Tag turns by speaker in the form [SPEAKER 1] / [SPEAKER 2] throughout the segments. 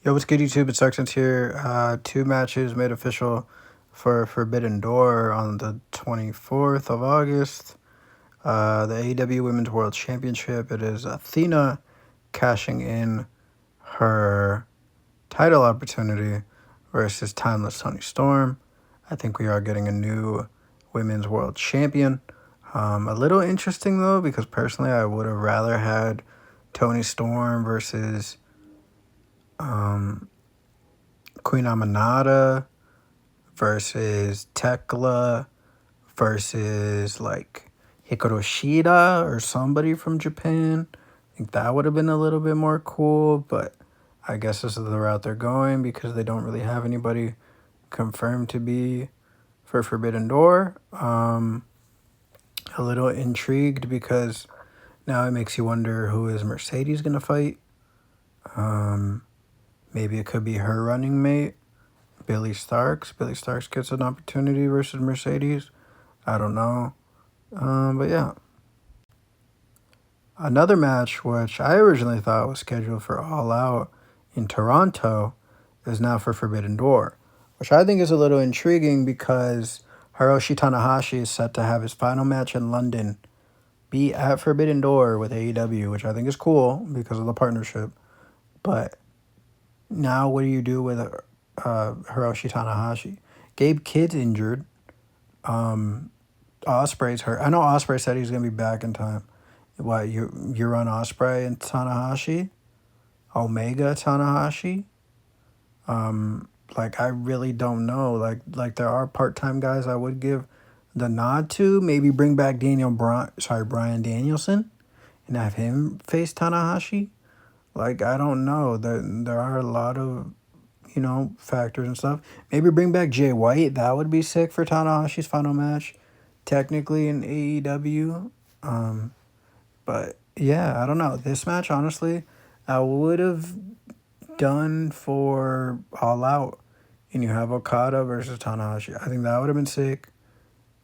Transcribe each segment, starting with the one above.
[SPEAKER 1] Yo, what's good, YouTube? It's Arxens here. Two matches made official for Forbidden Door on the 24th of August. The AEW Women's World Championship. It is Athena cashing in her title opportunity versus Timeless Toni Storm. I think we are getting a new Women's World Champion. A little interesting, though, because personally I would have rather had Toni Storm versus Queen Aminata versus Tekla versus like Hikaru Shida or somebody from Japan. I think that would have been a little bit more cool, but I guess this is the route they're going because they don't really have anybody confirmed to be for Forbidden Door. A little intrigued because now it makes you wonder who is Mercedes going to fight. Maybe it could be her running mate, Billy Starks. Billy Starks gets an opportunity versus Mercedes. I don't know. But yeah. Another match, which I originally thought was scheduled for All Out in Toronto, is now for Forbidden Door, which I think is a little intriguing because Hiroshi Tanahashi is set to have his final match in London be at Forbidden Door with AEW, which I think is cool because of the partnership. But now what do you do with Hiroshi Tanahashi? Gabe Kidd's injured. Ospreay's hurt. I know Ospreay said he's gonna be back in time. What, you run Ospreay and Tanahashi? Omega Tanahashi? Like I really don't know. Like there are part-time guys I would give the nod to. Maybe bring back Bryan Danielson and have him face Tanahashi. Like I don't know. There are a lot of factors and stuff. Maybe bring back Jay White. That would be sick for Tanahashi's final match, technically in AEW. But yeah, I don't know. This match, honestly, I would have done for All Out. And you have Okada versus Tanahashi. I think that would have been sick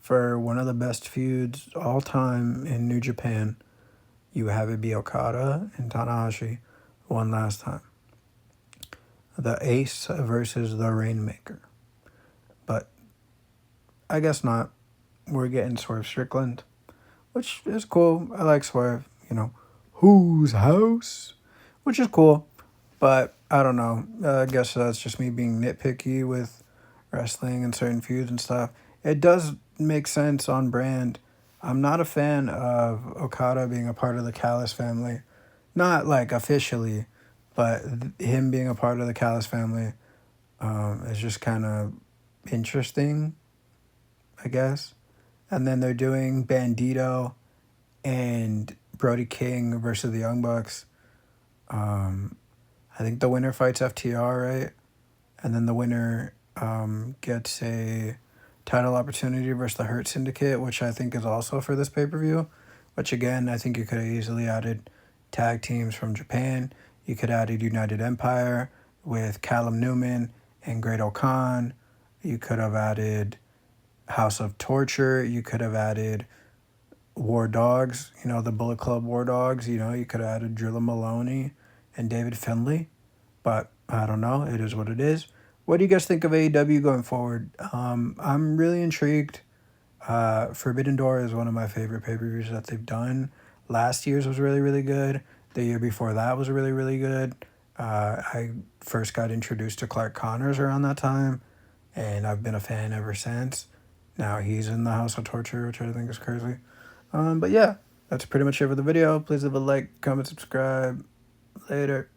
[SPEAKER 1] for one of the best feuds all time in New Japan. You have it be Okada and Tanahashi one last time. The Ace versus the Rainmaker. But I guess not. We're getting Swerve Strickland, which is cool. I like Swerve, whose house, which is cool. But I don't know. I guess that's just me being nitpicky with wrestling and certain feuds and stuff. It does make sense on brand. I'm not a fan of Okada being a part of the Callis family. Not like officially, but him being a part of the Callis family is just kind of interesting, I guess. And then they're doing Bandito and Brody King versus the Young Bucks. I think the winner fights FTR, right? And then the winner gets a title opportunity versus the Hurt Syndicate, which I think is also for this pay-per-view. Which, again, I think you could have easily added tag teams from Japan. You could have added United Empire with Callum Newman and Great O'Khan. You could have added House of Torture. You could have added War Dogs, the Bullet Club War Dogs. You could have added Drilla Maloney and David Finlay. But I don't know. It is what it is. What do you guys think of AEW going forward? I'm really intrigued. Forbidden Door is one of my favorite pay-per-views that they've done. Last year's was really, really good. The year before that was really, really good. I first got introduced to Clark Connors around that time, and I've been a fan ever since. Now he's in the House of Torture, which I think is crazy. But yeah, that's pretty much it for the video. Please leave a like, comment, subscribe. Later.